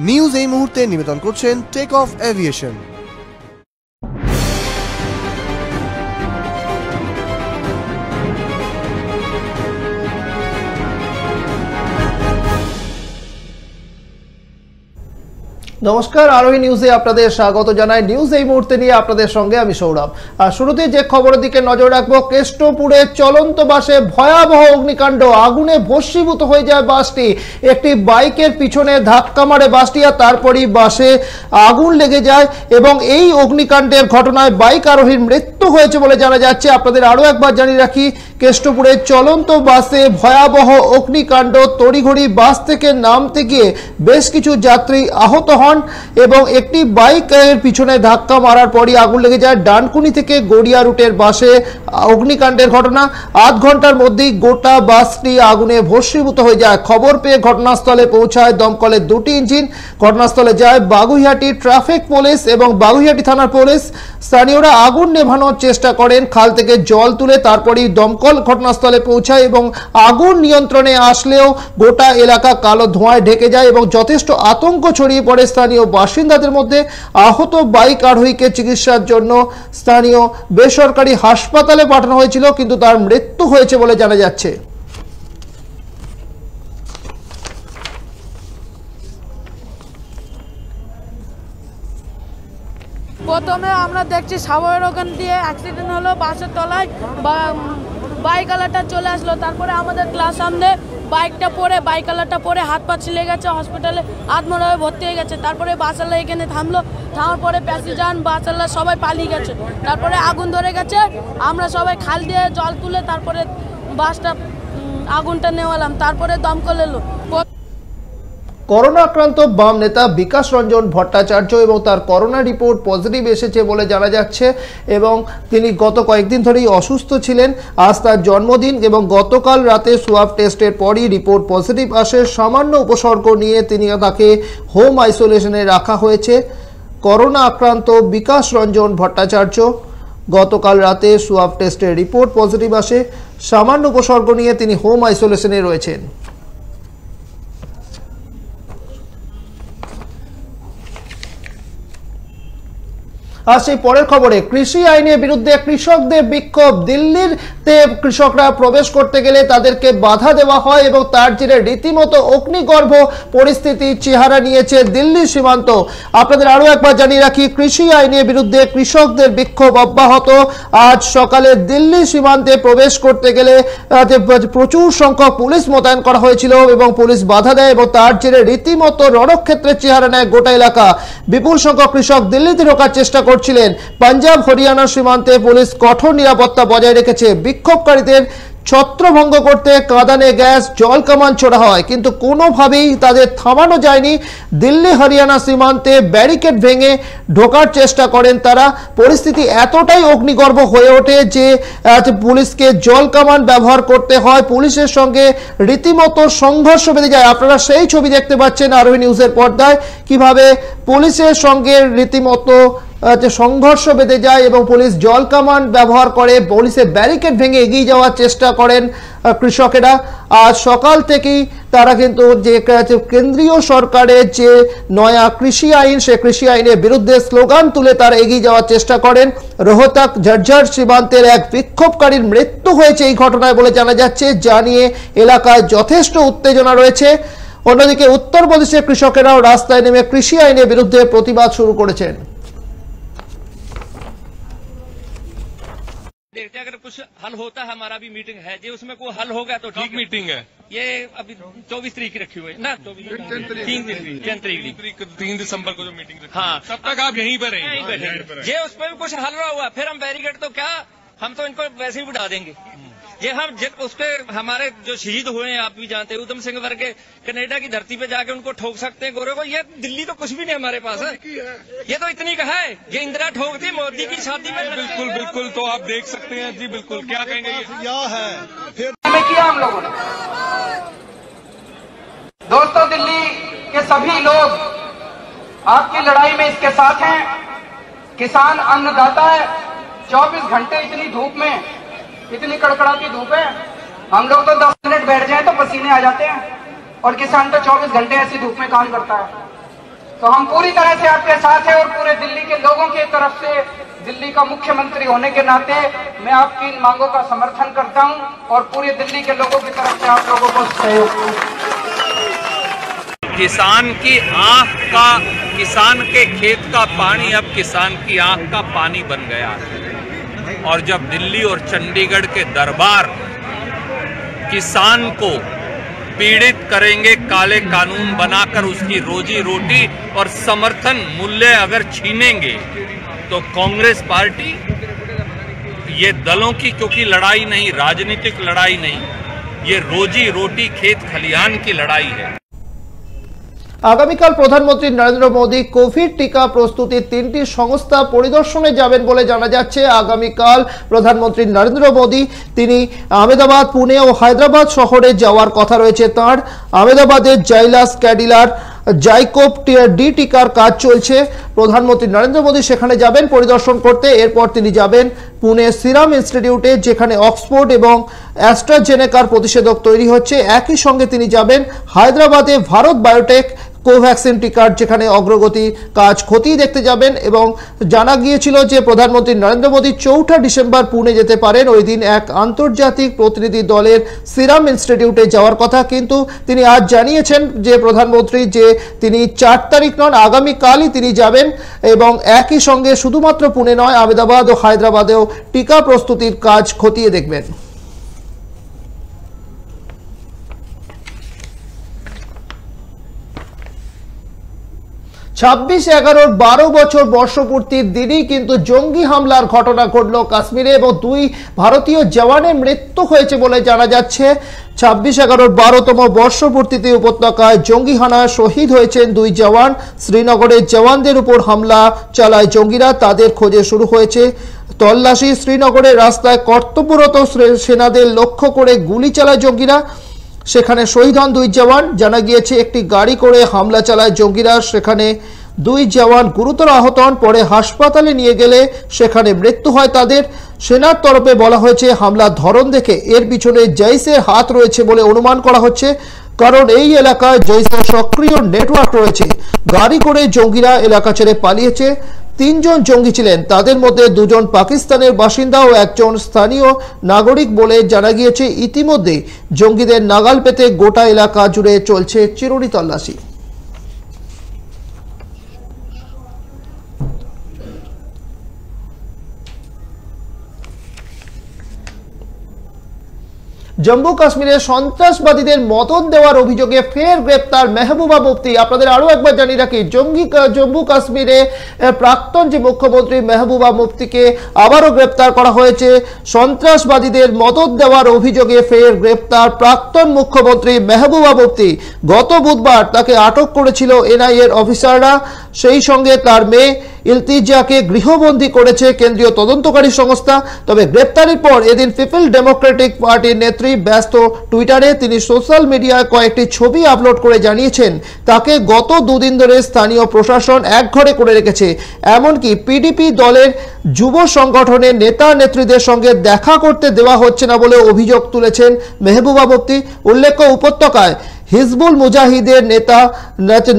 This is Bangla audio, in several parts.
নিউজ এই মুহূর্তে নিবেদন করছেন টেক অফ এভিয়েশন। নমস্কার, আরোহী নিউজে আপনাদের স্বাগত জানাই। নিউজ এই মুহূর্তে নিয়ে আপনাদের সঙ্গে আমি সৌরভ। আর শুরুতে যে খবরের দিকে নজর রাখবো, কেষ্টপুরে চলন্ত বাসে ভয়াবহ অগ্নিকাণ্ড, আগুনে ভস্মীভূত হয়ে যায় বাসটি। একটি বাইকের পিছনে ধাক্কা মারে বাসটি আর তারপরই বাসে আগুন লেগে যায় এবং এই অগ্নিকাণ্ডের ঘটনায় বাইক আরোহীর মৃত্যু হয়েছে বলে জানা যাচ্ছে। আপনাদের আরও একবার জানিয়ে রাখি, কেষ্টপুরে চলন্ত বাসে ভয়াবহ অগ্নিকাণ্ড। তড়িঘড়ি বাস থেকে নামতে গিয়ে বেশ কিছু যাত্রী আহত হন এবং একটি বাইকের পিছনে ধাক্কা মারার পরই আগুন লেগে যায়। ডানকুনি থেকে গড়িয়া রুটের বাসে অগ্নিকাণ্ডের ঘটনা। আধ ঘন্টার মধ্যেই গোটা বাসটি আগুনে ভস্মীভূত হয়ে যায়। খবর পেয়ে ঘটনাস্থলে পৌঁছায় দমকলের দুটি ইঞ্জিন। ঘটনাস্থলে যায় বাগুইহাটি ট্রাফিক পুলিশ এবং বাগুইহাটি থানার পুলিশ। স্থানীয়রা আগুন নেভানোর চেষ্টা করেন, খাল থেকে জল তুলে তারপরেই দমকল ঘটনাস্থলে পৌঁছায় এবং আগুন নিয়ন্ত্রণে আসলেও গোটা এলাকা কালো ধোঁয়ায় ঢেকে যায় এবং যথেষ্ট আতঙ্ক ছড়িয়ে পড়ে স্থানীয় বাসিন্দাদের মধ্যে। আহত বাইক আরোহীকে চিকিৎসার জন্য স্থানীয় বেসরকারি হাসপাতালে পাঠানো হয়েছিল, কিন্তু তার মৃত্যু হয়েছে বলে জানা যাচ্ছে। প্রথমে আমরা দেখছি সাবয়ের ওখান দিয়ে অ্যাক্সিডেন্ট হলো, বাসের তলায় বাইকওয়ালাটা চলে আসলো। তারপরে আমাদের ক্লাস সামনে বাইকওয়ালাটা পরে হাত পা ছিলে গেছে, হসপিটালে আত্মহত্যা হয়ে ভর্তি হয়ে গেছে। তারপরে বাসওয়ালা এখানে থামলো, থামার পরে প্যাসেঞ্জার বাসওয়ালা সবাই পালিয়ে গেছে। তারপরে আগুন ধরে গেছে, আমরা সবাই খাল দিয়ে জল তুলে তারপরে বাসটা আগুনটা নেওয়ালাম, তারপরে দমকল এলো। করোনা আক্রান্ত বাম নেতা বিকাশ রঞ্জন ভট্টাচার্য এবং তার করোনা রিপোর্ট পজিটিভ এসেছে বলে জানা যাচ্ছে এবং তিনি গত কয়েকদিন ধরেই অসুস্থ ছিলেন। আজ তার জন্মদিন এবং গতকাল রাতে সোয়াব টেস্টের পরই রিপোর্ট পজিটিভ আসে। সামান্য উপসর্গ নিয়ে তাকে হোম আইসোলেশনে রাখা হয়েছে। করোনা আক্রান্ত বিকাশ রঞ্জন ভট্টাচার্য গতকাল রাতে সোয়াব টেস্টের রিপোর্ট পজিটিভ আসে। সামান্য উপসর্গ নিয়ে তিনি হোম আইসোলেশনে রয়েছেন। আর সেই পরের খবরে, কৃষি আইনের বিরুদ্ধে কৃষকদের বিক্ষোভ। দিল্লিতে কৃষকরা প্রবেশ করতে গেলে তাদেরকে বাধা দেওয়া হয় এবং তার জেরে রীতিমতো অগ্নিগর্ভ পরিস্থিতি চেহারা নিয়েছে দিল্লি সীমান্ত। আপনাদের আরও একবার জানিয়ে রাখি, কৃষি আইনের বিরুদ্ধে কৃষকদের বিক্ষোভ অব্যাহত। আজ সকালে দিল্লি সীমান্তে প্রবেশ করতে গেলে প্রচুর সংখ্যক পুলিশ মোতায়েন করা হয়েছিল এবং পুলিশ বাধা দেয় এবং তার জেরে রীতিমতো রণক্ষেত্রের চেহারা নেয় গোটা এলাকা। বিপুল সংখ্যক কৃষক দিল্লিতে ঢোকার চেষ্টা করছিলেন। পাঞ্জাব হরিয়ানার সীমান্তে পুলিশ কঠোর নিরাপত্তা বজায় রেখেছে। বিক্ষোভকারীদের ছত্রভঙ্গ করতে কাঁদানে গ্যাস, জল কামান ছোড়া হয়, কিন্তু কোনোভাবেই তাদের থামানো যায়নি। দিল্লি হরিয়ানা সীমান্তে ব্যারিকেড ভেঙে ঢোকার চেষ্টা করেন তারা। পরিস্থিতি এতটাই অগ্নিগর্ভ হয়ে ওঠে যে পুলিশকে জল কামান ব্যবহার করতে হয়। পুলিশের সঙ্গে রীতিমতো সংঘর্ষ বেঁধে যায়। আপনারা সেই ছবি দেখতে পাচ্ছেন আরোহী নিউজের পর্দায়, কিভাবে পুলিশের সঙ্গে রীতিমতো সংঘর্ষ বেঁধে যায় এবং পুলিশ জল কামান ব্যবহার করে পুলিশের ব্যারিকেড ভেঙে এগিয়ে যাওয়ার চেষ্টা করেন কৃষকেরা। আজ সকাল থেকেই তারা কিন্তু যে কেন্দ্রীয় সরকারের যে নয়া কৃষি আইন, সে কৃষি আইনের বিরুদ্ধে স্লোগান তুলে তারা এগিয়ে যাওয়ার চেষ্টা করেন। রোহতাক ঝজ্জর সীমান্তের এক বিক্ষোভকারীর মৃত্যু হয়েছে এই ঘটনায় বলে জানা যাচ্ছে, যা নিয়ে এলাকায় যথেষ্ট উত্তেজনা রয়েছে। অন্যদিকে উত্তরপ্রদেশের কৃষকেরাও রাস্তায় নেমে কৃষি আইনের বিরুদ্ধে প্রতিবাদ শুরু করেছেন। देखते हैं अगर कुछ हल होता है, हमारा भी मीटिंग है जी, उसमें कोई हल होगा तो ठीक मीटिंग है। ये अभी 24 तारीख रखी हुई है ना, 3 दिसंबर को जो मीटिंग रखी। हाँ, तब तक आप यहीं पर रहेंगे। ये उस पर भी कुछ हल ना हुआ फिर हम बैरिकेड तो क्या, हम तो इनको वैसे ही उड़ा देंगे। ये हम उसके हमारे जो शहीद हुए हैं, आप भी जानते हैं, उधम सिंह वर्ग के कनाडा की धरती पे जाके उनको ठोक सकते हैं गोरे को। ये दिल्ली तो कुछ भी नहीं हमारे पास है, ये तो इतनी का है। ये इंदिरा ठोकती मोदी की शादी में। बिल्कुल बिल्कुल, तो आप देख सकते हैं जी, बिल्कुल क्या कहेंगे यह है फिर किया हम लोगों ने। दोस्तों, दिल्ली के सभी लोग आपकी लड़ाई में इसके साथ हैं। किसान अन्नदाता है। 24 घंटे इतनी धूप में, इतनी कड़कड़ाती धूप है, हम लोग तो 10 मिनट बैठ जाए तो पसीने आ जाते हैं और किसान तो 24 घंटे ऐसी धूप में काम करता है। तो हम पूरी तरह से आपके साथ हैं और पूरे दिल्ली के लोगों की तरफ से दिल्ली का मुख्यमंत्री होने के नाते मैं आपकी इन मांगों का समर्थन करता हूं और पूरे दिल्ली के लोगों की तरफ से आप लोगों को सहयोग किसान की आंख का, किसान के खेत का पानी अब किसान की आंख का पानी बन गया है। और जब दिल्ली और चंडीगढ़ के दरबार किसान को पीड़ित करेंगे, काले कानून बनाकर उसकी रोजी रोटी और समर्थन मूल्य अगर छीनेंगे, तो कांग्रेस पार्टी, ये दलों की क्योंकि लड़ाई नहीं, राजनीतिक लड़ाई नहीं, ये रोजी रोटी खेत खलिहान की लड़ाई है। আগামীকাল প্রধানমন্ত্রী নরেন্দ্র মোদী কোভিড টিকা প্রস্তুতির 3টি সংস্থা পরিদর্শনে যাবেন বলে জানা যাচ্ছে। আগামীকাল প্রধানমন্ত্রী নরেন্দ্র মোদী তিনি আহমেদাবাদ, পুনে ও হায়দ্রাবাদ শহরে যাওয়ার কথা রয়েছে তাঁর। আহমেদাবাদের জাইলাস ক্যাডিলার জাইকোভ ডি টিকার কাজ চলছে। প্রধানমন্ত্রী নরেন্দ্র মোদী সেখানে যাবেন পরিদর্শন করতে। এরপর তিনি যাবেন পুনে সিরাম ইনস্টিটিউটে, যেখানে অক্সফোর্ড এবং অ্যাস্ট্রাজেনেকার প্রতিষেধক তৈরি হচ্ছে। একই সঙ্গে তিনি যাবেন হায়দ্রাবাদে ভারত বায়োটেক কোভ্যাক্সিন টিকার যেখানে অগ্রগতি কাজ খতিয়ে দেখতে যাবেন। এবং জানা গিয়েছিল যে প্রধানমন্ত্রী নরেন্দ্র মোদী 4 ডিসেম্বর পুনে যেতে পারেন। ওই দিন এক আন্তর্জাতিক প্রতিনিধি দলের সিরাম ইনস্টিটিউটে যাওয়ার কথা, কিন্তু তিনি আজ জানিয়েছেন যে প্রধানমন্ত্রী যে তিনি 4 তারিখ নন, আগামীকালই তিনি যাবেন এবং একই সঙ্গে শুধুমাত্র পুনে নয়, আহমেদাবাদ ও হায়দ্রাবাদেও টিকা প্রস্তুতির কাজ খতিয়ে দেখবেন। 26/11-12 বছর বর্ষপূর্তির দিনই কিন্তু জঙ্গি হামলার ঘটনা ঘটল কাশ্মীরে এবং 2 ভারতীয় জওয়ানের মৃত্যু হয়েছে বলে জানা যাচ্ছে। 26/11-12তম বর্ষপূর্তিতে উপত্যকায় জঙ্গি হানায় শহীদ হয়েছেন 2 জওয়ান। শ্রীনগরের জওয়ানদের উপর হামলা চালায় জঙ্গিরা, তাদের খোঁজে শুরু হয়েছে তল্লাশি। শ্রীনগরের রাস্তায় কর্তব্যরত সেনাদের লক্ষ্য করে গুলি চালায় জঙ্গিরা, সেখানে শহীদ হন 2 জওয়ান। জানা গিয়েছে একটি গাড়ি করে হামলা চালায় জঙ্গিরা, সেখানে 2 জওয়ান গুরুতর আহত হন, পরে হাসপাতালে নিয়ে গেলে সেখানে মৃত্যু হয় তাদের। সেনার তরফে বলা হয়েছে হামলার ধরন দেখে এর পিছনে জৈশের হাত রয়েছে বলে অনুমান করা হচ্ছে, কারণ এই এলাকায় জৈশের সক্রিয় নেটওয়ার্ক রয়েছে। গাড়ি করে জঙ্গিরা এলাকা ছেড়ে পালিয়েছে। 3 জন জঙ্গি ছিলেন, তাদের মধ্যে 2 জন পাকিস্তানের বাসিন্দা ও 1 জন স্থানীয় নাগরিক বলে জানা গিয়েছে। ইতিমধ্যে জঙ্গিদের নাগাল পেতে গোটা এলাকা জুড়ে চলছে চিরুনি তল্লাশি। জম্মু কাশ্মীরে সন্ত্রাসবাদীদের মদত দেওয়ার অভিযোগে ফের গ্রেপ্তার মেহবুবা মুফতি। আপনাদের আরো একবার জানিয়ে রাখি, জম্মু কাশ্মীরে প্রাক্তন যে মুখ্যমন্ত্রী মেহবুবা মুফতিকে আবারও গ্রেপ্তার করা হয়েছে। সন্ত্রাসবাদীদের মদত দেওয়ার অভিযোগে ফের গ্রেপ্তার প্রাক্তন মুখ্যমন্ত্রী মেহবুবা মুফতি। গত বুধবার তাকে আটক করেছিল এনআইএ এর অফিসাররা, সেই সঙ্গে তার মেয়ে ইলতিজাকে গৃহবন্দী করেছে কেন্দ্রীয় তদন্তকারী সংস্থা। তবে গ্রেপ্তারের পর এদিন পিপল ডেমোক্রেটিক পার্টির নেত্রী ব্যস্ত টুইটারে তিনি সোশ্যাল মিডিয়ায় কয়েকটি ছবি আপলোড করে জানিয়েছেন তাকে গত 2 দিন ধরে স্থানীয় প্রশাসন একঘরে করে রেখেছে। এমনকি পিডিপি দলের যুব সংগঠনের নেতা নেত্রীদের সঙ্গে দেখা করতে দেওয়া হচ্ছে না বলে অভিযোগ তুলেছেন মেহবুবা মুফতি। উল্লেখ্য, উপত্যকায় হিজবুল মুজাহিদের নেতা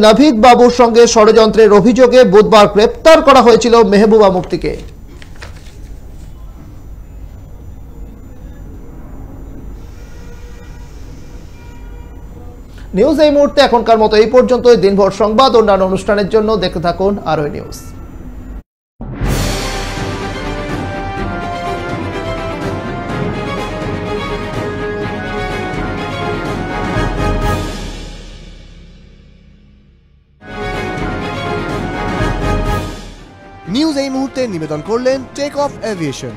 নাভিদ বাবুর সঙ্গে ষড়যন্ত্রের অভিযোগে বুধবার গ্রেপ্তার করা হয়েছিল মেহবুবা মুফতিকে। নিউজ এই মুহূর্তে এখনকার মতো এই পর্যন্তই। দিনভর সংবাদ অন্যান্য অনুষ্ঠানের জন্য দেখতে থাকুন আরোই নিউজ। নিউজ এই মুহূর্তে নিবেদন করলেন টেক অফ এভিয়েশন।